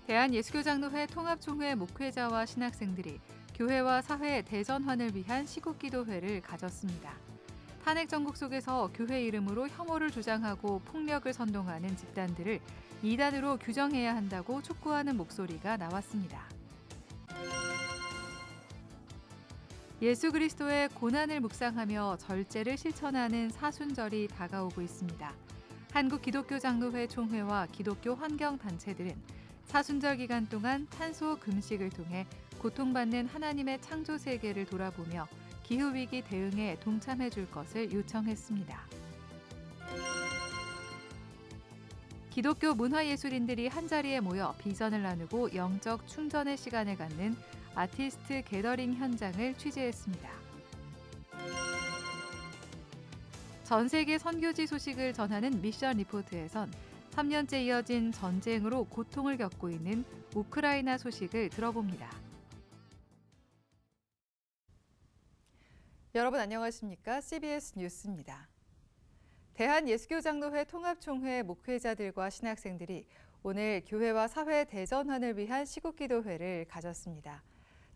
대한예수교장로회 통합총회 목회자와 신학생들이 교회와 사회 대전환을 위한 시국기도회를 가졌습니다. 탄핵 정국 속에서 교회 이름으로 혐오를 주장하고 폭력을 선동하는 집단들을 이단으로 규정해야 한다고 촉구하는 목소리가 나왔습니다. 예수 그리스도의 고난을 묵상하며 절제를 실천하는 사순절이 다가오고 있습니다. 한국기독교장로회 총회와 기독교 환경단체들은 사순절 기간 동안 탄소 금식을 통해 고통받는 하나님의 창조 세계를 돌아보며 기후위기 대응에 동참해 줄 것을 요청했습니다. 기독교 문화예술인들이 한자리에 모여 비전을 나누고 영적 충전의 시간을 갖는 아티스트 게더링 현장을 취재했습니다. 전 세계 선교지 소식을 전하는 미션 리포트에선 3년째 이어진 전쟁으로 고통을 겪고 있는 우크라이나 소식을 들어봅니다. 여러분 안녕하십니까? CBS 뉴스입니다. 대한예수교장로회 통합총회 목회자들과 신학생들이 오늘 교회와 사회 대전환을 위한 시국기도회를 가졌습니다.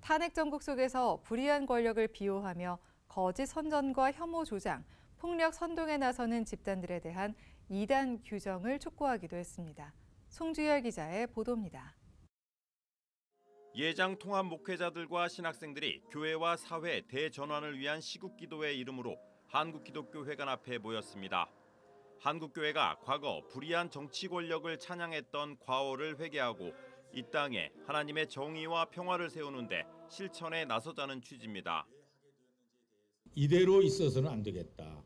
탄핵 정국 속에서 불의한 권력을 비호하며 거짓 선전과 혐오 조장, 폭력 선동에 나서는 집단들에 대한 이단 규정을 촉구하기도 했습니다. 송주열 기자의 보도입니다. 예장 통합 목회자들과 신학생들이 교회와 사회 대전환을 위한 시국기도회 이름으로 한국기독교회관 앞에 모였습니다. 한국교회가 과거 불의한 정치 권력을 찬양했던 과오를 회개하고 이 땅에 하나님의 정의와 평화를 세우는데 실천에 나서자는 취지입니다. 이대로 있어서는 안 되겠다.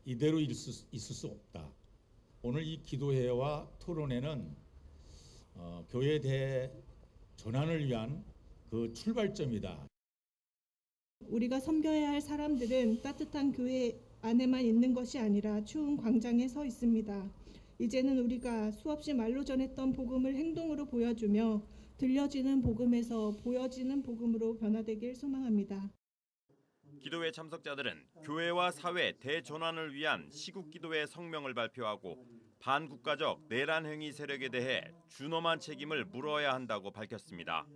이대로 있을 수 없다. 오늘 이 기도회와 토론회는 교회 대전환을 위한 그 출발점이다. 우리가 섬겨야 할 사람들은 따뜻한 교회 안에만 있는 것이 아니라 추운 광장에 서 있습니다. 이제는 우리가 수없이 말로 전했던 복음을 행동으로 보여주며 들려지는 복음에서 보여지는 복음으로 변화되길 소망합니다. 기도회 참석자들은 교회와 사회 대전환을 위한 시국기도회 성명을 발표하고 반국가적 내란 행위 세력에 대해 준엄한 책임을 물어야 한다고 밝혔습니다.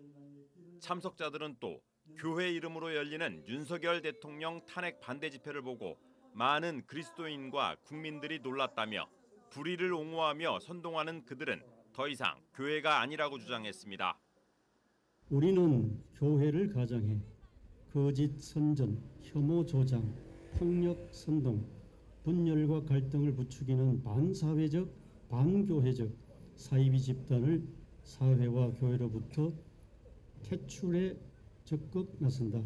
참석자들은 또 교회 이름으로 열리는 윤석열 대통령 탄핵 반대 집회를 보고 많은 그리스도인과 국민들이 놀랐다며 불의를 옹호하며 선동하는 그들은 더 이상 교회가 아니라고 주장했습니다. 우리는 교회를 가장해 거짓 선전, 혐오 조장, 폭력 선동, 분열과 갈등을 부추기는 반사회적, 반교회적 사이비 집단을 사회와 교회로부터 퇴출해 적극 나선다.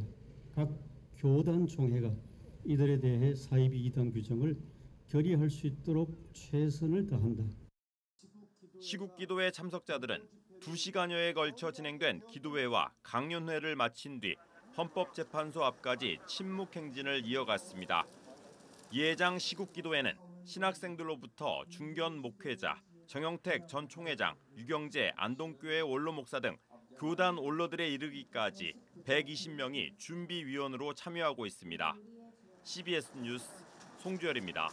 각 교단 총회가 이들에 대해 사이비 이단 규정을 결의할 수 있도록 최선을 다한다. 시국기도회 참석자들은 2시간여에 걸쳐 진행된 기도회와 강연회를 마친 뒤 헌법재판소 앞까지 침묵 행진을 이어갔습니다. 예장 시국기도회는 신학생들로부터 중견 목회자, 정영택 전 총회장, 유경재 안동교회 원로 목사 등 교단 원로들에 이르기까지 120명이 준비위원으로 참여하고 있습니다. CBS 뉴스 송주열입니다.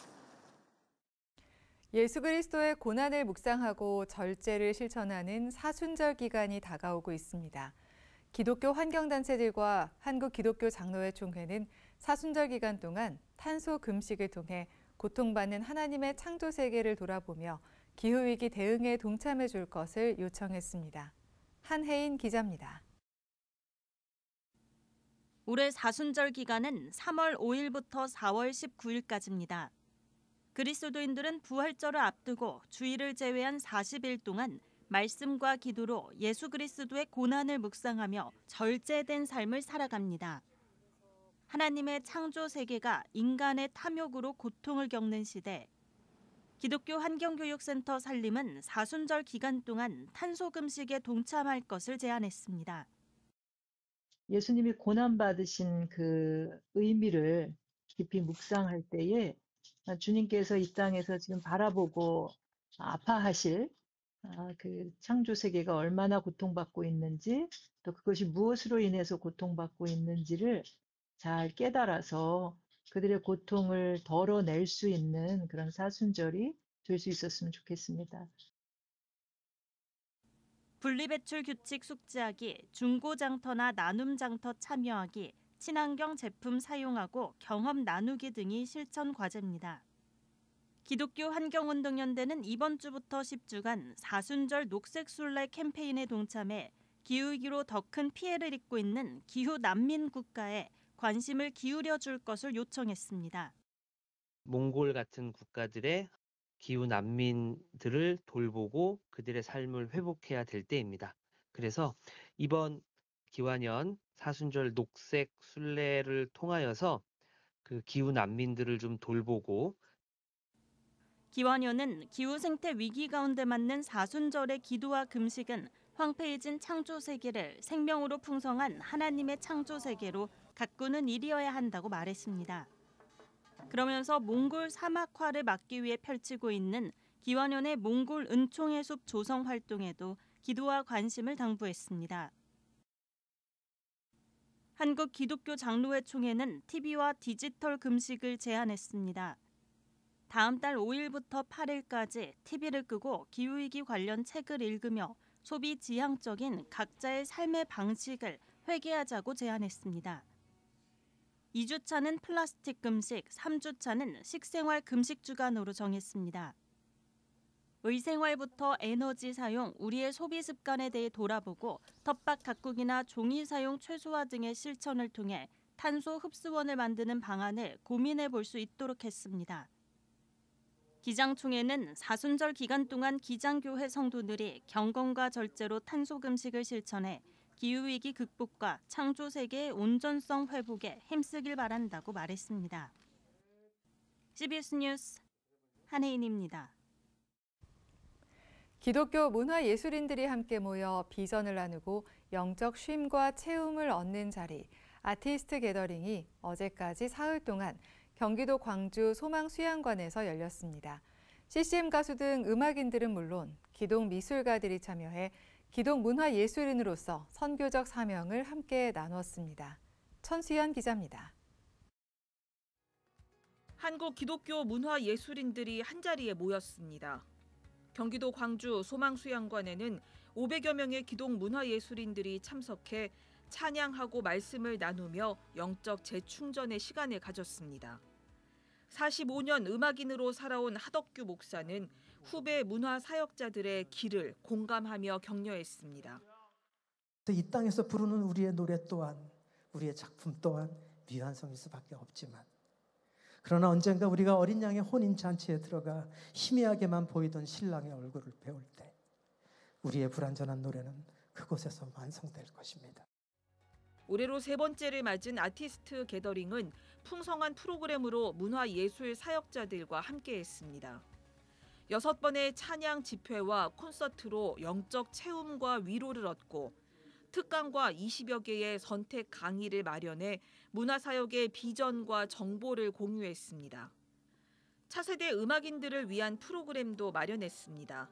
예수 그리스도의 고난을 묵상하고 절제를 실천하는 사순절 기간이 다가오고 있습니다. 기독교 환경단체들과 한국기독교장로회 총회는 사순절 기간 동안 탄소 금식을 통해 고통받는 하나님의 창조 세계를 돌아보며 기후위기 대응에 동참해 줄 것을 요청했습니다. 한혜인 기자입니다. 올해 사순절 기간은 3월 5일부터 4월 19일까지입니다. 그리스도인들은 부활절을 앞두고 주일을 제외한 40일 동안 말씀과 기도로 예수 그리스도의 고난을 묵상하며 절제된 삶을 살아갑니다. 하나님의 창조 세계가 인간의 탐욕으로 고통을 겪는 시대, 기독교 환경교육센터 산림은 사순절 기간 동안 탄소 금식에 동참할 것을 제안했습니다. 예수님이 고난받으신 그 의미를 깊이 묵상할 때에 주님께서 이 땅에서 지금 바라보고 아파하실 그 창조 세계가 얼마나 고통받고 있는지, 또 그것이 무엇으로 인해서 고통받고 있는지를 잘 깨달아서 그들의 고통을 덜어낼 수 있는 그런 사순절이 될 수 있었으면 좋겠습니다. 분리배출 규칙 숙지하기, 중고장터나 나눔장터 참여하기, 친환경 제품 사용하고 경험 나누기 등이 실천 과제입니다. 기독교 환경운동연대는 이번 주부터 10주간 사순절 녹색순례 캠페인에 동참해 기후위기로 더 큰 피해를 입고 있는 기후 난민 국가에 관심을 기울여 줄 것을 요청했습니다. 몽골 같은 국가들의 기후 난민들을 돌보고 그들의 삶을 회복해야 될 때입니다. 그래서 이번 기완연 사순절 녹색 순례를 통하여서 그 기후 난민들을 좀 돌보고 기완연은 기후 생태 위기 가운데 맞는 사순절의 기도와 금식은 황폐해진 창조 세계를 생명으로 풍성한 하나님의 창조 세계로 가꾸는 일이어야 한다고 말했습니다. 그러면서 몽골 사막화를 막기 위해 펼치고 있는 기완연의 몽골 은총의 숲 조성 활동에도 기도와 관심을 당부했습니다. 한국 기독교 장로회 총회는 TV와 디지털 금식을 제안했습니다. 다음 달 5일부터 8일까지 TV를 끄고 기후위기 관련 책을 읽으며 소비 지향적인 각자의 삶의 방식을 회개하자고 제안했습니다. 2주차는 플라스틱 금식, 3주차는 식생활 금식 주간으로 정했습니다. 의생활부터 에너지 사용, 우리의 소비 습관에 대해 돌아보고 텃밭 가꾸기나 종이 사용 최소화 등의 실천을 통해 탄소 흡수원을 만드는 방안을 고민해 볼 수 있도록 했습니다. 기장총회는 사순절 기간 동안 기장교회 성도들이 경건과 절제로 탄소 금식을 실천해 기후위기 극복과 창조 세계의 온전성 회복에 힘쓰길 바란다고 말했습니다. CBS 뉴스 한혜인입니다. 기독교 문화예술인들이 함께 모여 비전을 나누고 영적 쉼과 채움을 얻는 자리, 아티스트 게더링이 어제까지 사흘 동안 경기도 광주 소망수양관에서 열렸습니다. CCM 가수 등 음악인들은 물론 기독 미술가들이 참여해 기독 문화예술인으로서 선교적 사명을 함께 나눴습니다. 천수연 기자입니다. 한국 기독교 문화예술인들이 한자리에 모였습니다. 경기도 광주 소망수양관에는 500여 명의 기독 문화예술인들이 참석해 찬양하고 말씀을 나누며 영적 재충전의 시간을 가졌습니다. 45년 음악인으로 살아온 하덕규 목사는 후배 문화 사역자들의 길을 공감하며 격려했습니다. 이 땅에서 부르는 우리의 노래 또한 우리의 작품 또한 미완성일 수밖에 없지만 그러나 언젠가 우리가 어린 양의 혼인잔치에 들어가 희미하게만 보이던 신랑의 얼굴을 배울 때 우리의 불완전한 노래는 그곳에서 완성될 것입니다. 올해로 세 번째를 맞은 아티스트 게더링은 풍성한 프로그램으로 문화예술 사역자들과 함께했습니다. 6번의 찬양 집회와 콘서트로 영적 채움과 위로를 얻고 특강과 20여 개의 선택 강의를 마련해 문화사역의 비전과 정보를 공유했습니다. 차세대 음악인들을 위한 프로그램도 마련했습니다.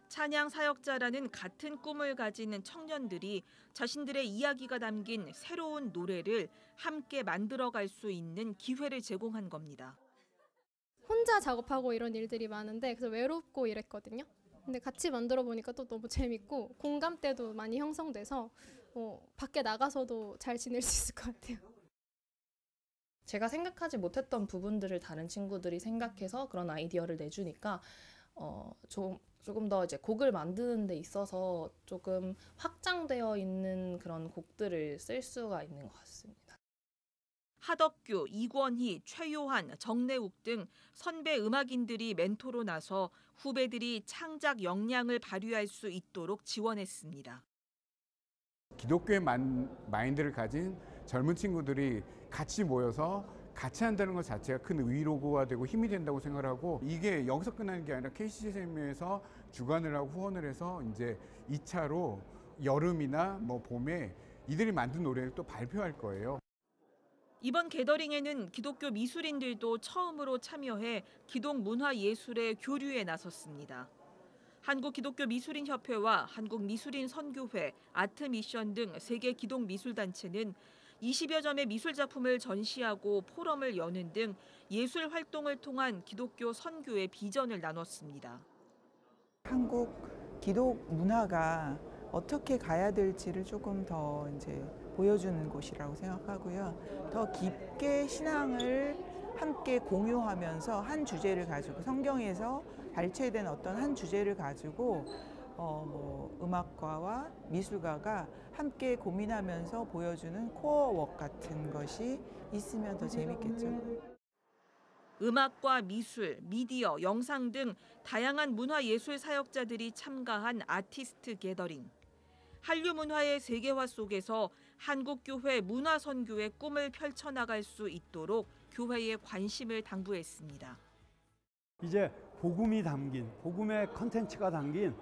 찬양 사역자라는 같은 꿈을 가진 청년들이 자신들의 이야기가 담긴 새로운 노래를 함께 만들어갈 수 있는 기회를 제공한 겁니다. 혼자 작업하고 이런 일들이 많은데 그래서 외롭고 이랬거든요. 근데 같이 만들어 보니까 또 너무 재밌고 공감대도 많이 형성돼서 밖에 나가서도 잘 지낼 수 있을 것 같아요. 제가 생각하지 못했던 부분들을 다른 친구들이 생각해서 그런 아이디어를 내주니까 조금 더 이제 곡을 만드는 데 있어서 조금 확장되어 있는 그런 곡들을 쓸 수가 있는 것 같습니다. 하덕규, 이권희, 최요한, 정래욱 등 선배 음악인들이 멘토로 나서 후배들이 창작 역량을 발휘할 수 있도록 지원했습니다. 기독교의 마인드를 가진 젊은 친구들이 같이 모여서 같이 한다는 것 자체가 큰 위로가 되고 힘이 된다고 생각을 하고 이게 여기서 끝나는 게 아니라 KCCM에서 주관을 하고 후원을 해서 이제 2차로 여름이나 봄에 이들이 만든 노래를 또 발표할 거예요. 이번 게더링에는 기독교 미술인들도 처음으로 참여해 기독 문화예술의 교류에 나섰습니다. 한국기독교미술인협회와 한국미술인선교회, 아트미션 등 세계 기독미술단체는 20여 점의 미술작품을 전시하고 포럼을 여는 등 예술 활동을 통한 기독교 선교의 비전을 나눴습니다. 한국 기독 문화가 어떻게 가야 될지를 조금 더 이제 보여주는 곳이라고 생각하고요. 더 깊게 신앙을 함께 공유하면서 한 주제를 가지고 성경에서 발췌된 어떤 한 주제를 가지고 음악가와 미술가가 함께 고민하면서 보여주는 코어 웍 같은 것이 있으면 더 재밌겠죠. 음악과 미술, 미디어, 영상 등 다양한 문화예술 사역자들이 참가한 아티스트 게더링. 한류 문화의 세계화 속에서 한국교회 문화선교의 꿈을 펼쳐나갈 수 있도록 교회에 관심을 당부했습니다. 이제 복음이 담긴, 복음의 컨텐츠가 담긴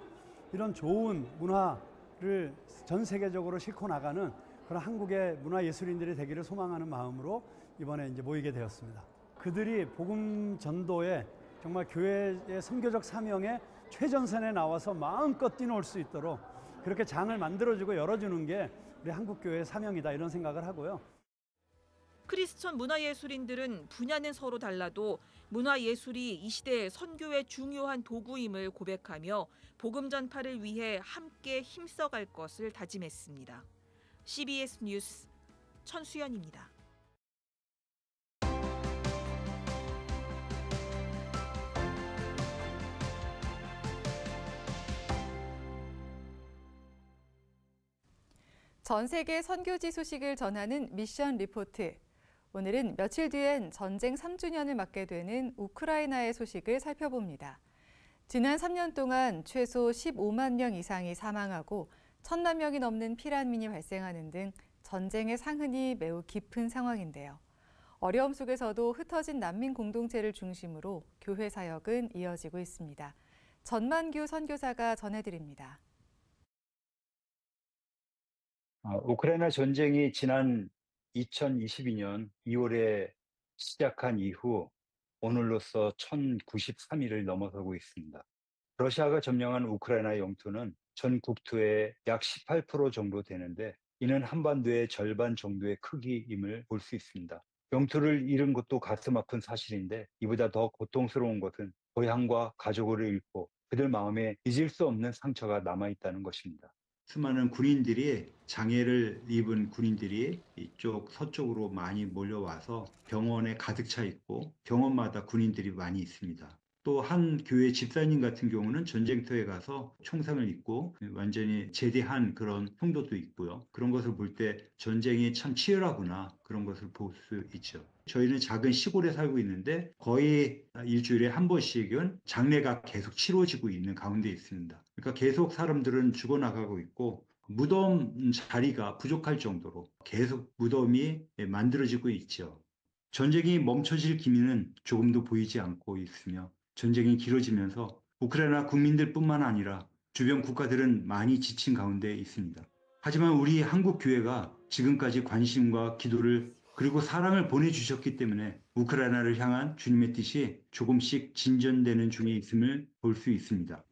이런 좋은 문화를 전 세계적으로 싣고 나가는 그런 한국의 문화예술인들이 되기를 소망하는 마음으로 이번에 이제 모이게 되었습니다. 그들이 복음 전도에 정말 교회의 선교적 사명에 최전선에 나와서 마음껏 뛰어올 수 있도록 그렇게 장을 만들어주고 열어주는 게 우리 한국교회의 사명이다 이런 생각을 하고요. 크리스천 문화예술인들은 분야는 서로 달라도 문화예술이 이 시대의 선교의 중요한 도구임을 고백하며 복음 전파를 위해 함께 힘써갈 것을 다짐했습니다. CBS 뉴스 천수연입니다. 전 세계 선교지 소식을 전하는 미션 리포트. 오늘은 며칠 뒤엔 전쟁 3주년을 맞게 되는 우크라이나의 소식을 살펴봅니다. 지난 3년 동안 최소 15만 명 이상이 사망하고 1,000만 명이 넘는 피난민이 발생하는 등 전쟁의 상흔이 매우 깊은 상황인데요. 어려움 속에서도 흩어진 난민 공동체를 중심으로 교회 사역은 이어지고 있습니다. 전만규 선교사가 전해드립니다. 우크라이나 전쟁이 지난 2022년 2월에 시작한 이후 오늘로써 1093일을 넘어서고 있습니다. 러시아가 점령한 우크라이나 영토는 전 국토의 약 18% 정도 되는데 이는 한반도의 절반 정도의 크기임을 볼 수 있습니다. 영토를 잃은 것도 가슴 아픈 사실인데 이보다 더 고통스러운 것은 고향과 가족을 잃고 그들 마음에 잊을 수 없는 상처가 남아있다는 것입니다. 수많은 군인들이 장애를 입은 군인들이 이쪽 서쪽으로 많이 몰려와서 병원에 가득 차 있고 병원마다 군인들이 많이 있습니다. 또 한 교회 집사님 같은 경우는 전쟁터에 가서 총상을 입고 완전히 제대한 그런 형도도 있고요. 그런 것을 볼 때 전쟁이 참 치열하구나 그런 것을 볼 수 있죠. 저희는 작은 시골에 살고 있는데 거의 일주일에 한 번씩은 장례가 계속 치러지고 있는 가운데 있습니다. 그러니까 계속 사람들은 죽어나가고 있고 무덤 자리가 부족할 정도로 계속 무덤이 만들어지고 있죠. 전쟁이 멈춰질 기미는 조금도 보이지 않고 있으며 전쟁이 길어지면서 우크라이나 국민들뿐만 아니라 주변 국가들은 많이 지친 가운데 있습니다. 하지만 우리 한국 교회가 지금까지 관심과 기도를 그리고 사랑을 보내주셨기 때문에 우크라이나를 향한 주님의 뜻이 조금씩 진전되는 중에 있음을 볼 수 있습니다.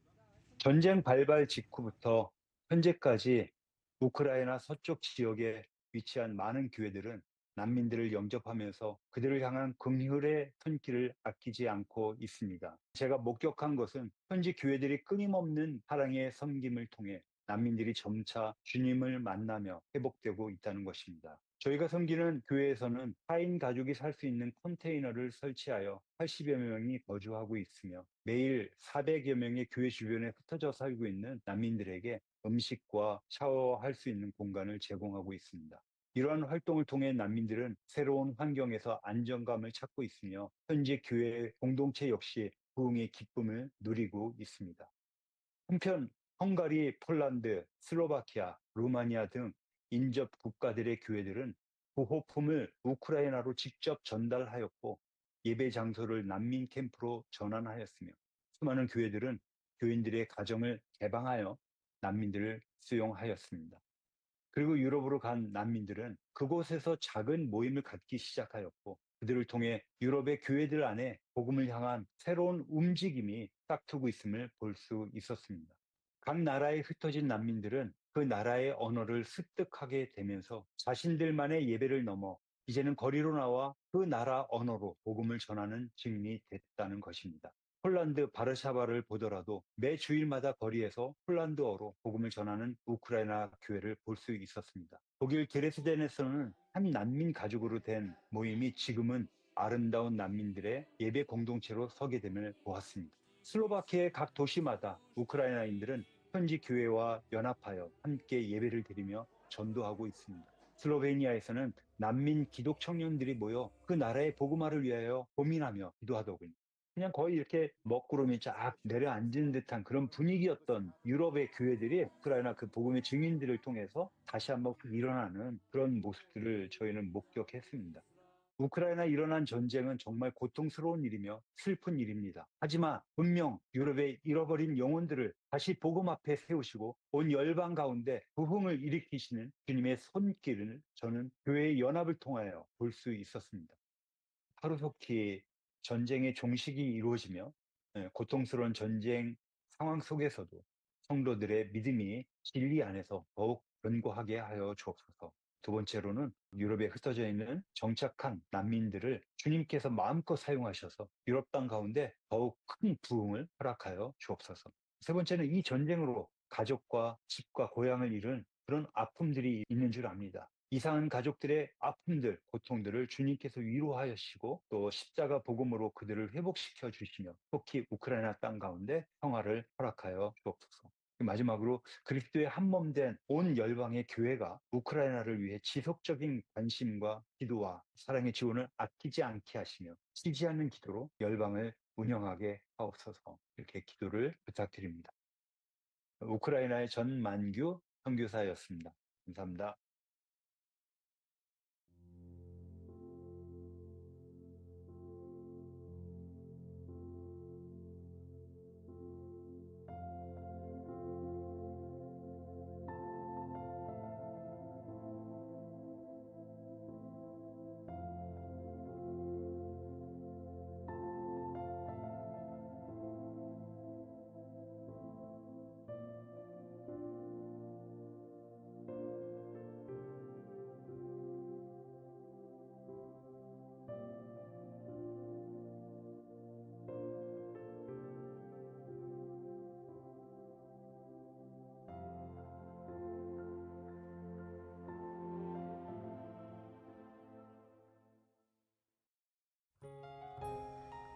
전쟁 발발 직후부터 현재까지 우크라이나 서쪽 지역에 위치한 많은 교회들은 난민들을 영접하면서 그들을 향한 긍휼의 손길을 아끼지 않고 있습니다. 제가 목격한 것은 현지 교회들이 끊임없는 사랑의 섬김을 통해 난민들이 점차 주님을 만나며 회복되고 있다는 것입니다. 저희가 섬기는 교회에서는 4인 가족이 살 수 있는 컨테이너를 설치하여 80여 명이 거주하고 있으며 매일 400여 명의 교회 주변에 흩어져 살고 있는 난민들에게 음식과 샤워할 수 있는 공간을 제공하고 있습니다. 이러한 활동을 통해 난민들은 새로운 환경에서 안정감을 찾고 있으며 현지 교회 공동체 역시 부흥의 기쁨을 누리고 있습니다. 한편 헝가리, 폴란드, 슬로바키아, 루마니아 등 인접 국가들의 교회들은 구호품을 우크라이나로 직접 전달하였고 예배 장소를 난민 캠프로 전환하였으며 수많은 교회들은 교인들의 가정을 개방하여 난민들을 수용하였습니다. 그리고 유럽으로 간 난민들은 그곳에서 작은 모임을 갖기 시작하였고 그들을 통해 유럽의 교회들 안에 복음을 향한 새로운 움직임이 싹트고 있음을 볼 수 있었습니다. 각 나라에 흩어진 난민들은 그 나라의 언어를 습득하게 되면서 자신들만의 예배를 넘어 이제는 거리로 나와 그 나라 언어로 복음을 전하는 증인이 됐다는 것입니다. 폴란드 바르샤바를 보더라도 매 주일마다 거리에서 폴란드어로 복음을 전하는 우크라이나 교회를 볼 수 있었습니다. 독일 드레스덴에서는 한 난민 가족으로 된 모임이 지금은 아름다운 난민들의 예배 공동체로 서게 됨을 보았습니다. 슬로바키아의 각 도시마다 우크라이나인들은 현지 교회와 연합하여 함께 예배를 드리며 전도하고 있습니다. 슬로베니아에서는 난민 기독 청년들이 모여 그 나라의 복음화를 위하여 고민하며 기도하더군요. 그냥 거의 이렇게 먹구름이 쫙 내려앉은 듯한 그런 분위기였던 유럽의 교회들이 우크라이나 그 복음의 증인들을 통해서 다시 한번 일어나는 그런 모습들을 저희는 목격했습니다. 우크라이나에 일어난 전쟁은 정말 고통스러운 일이며 슬픈 일입니다. 하지만 분명 유럽의 잃어버린 영혼들을 다시 복음 앞에 세우시고 온 열방 가운데 부흥을 일으키시는 주님의 손길을 저는 교회의 연합을 통하여 볼 수 있었습니다. 하루속히 전쟁의 종식이 이루어지며 고통스러운 전쟁 상황 속에서도 성도들의 믿음이 진리 안에서 더욱 견고하게 하여 주옵소서. 두 번째로는 유럽에 흩어져 있는 정착한 난민들을 주님께서 마음껏 사용하셔서 유럽 땅 가운데 더욱 큰 부흥을 허락하여 주옵소서. 세 번째는 이 전쟁으로 가족과 집과 고향을 잃은 그런 아픔들이 있는 줄 압니다. 이상한 가족들의 아픔들, 고통들을 주님께서 위로하시고 또 십자가 복음으로 그들을 회복시켜 주시며 특히 우크라이나 땅 가운데 평화를 허락하여 주옵소서. 마지막으로 그리스도의 한몸된 온 열방의 교회가 우크라이나를 위해 지속적인 관심과 기도와 사랑의 지원을 아끼지 않게 하시며 쉬지 않는 기도로 열방을 운영하게 하옵소서. 이렇게 기도를 부탁드립니다. 우크라이나의 전만규 선교사였습니다. 감사합니다.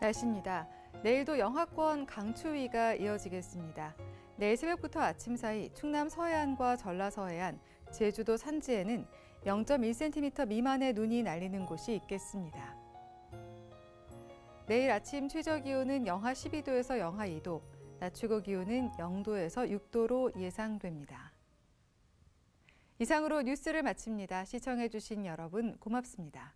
날씨입니다. 내일도 영하권 강추위가 이어지겠습니다. 내일 새벽부터 아침 사이 충남 서해안과 전라서 해안, 제주도 산지에는 0.1cm 미만의 눈이 날리는 곳이 있겠습니다. 내일 아침 최저 기온은 영하 12도에서 영하 2도, 낮 최고 기온은 0도에서 6도로 예상됩니다. 이상으로 뉴스를 마칩니다. 시청해주신 여러분 고맙습니다.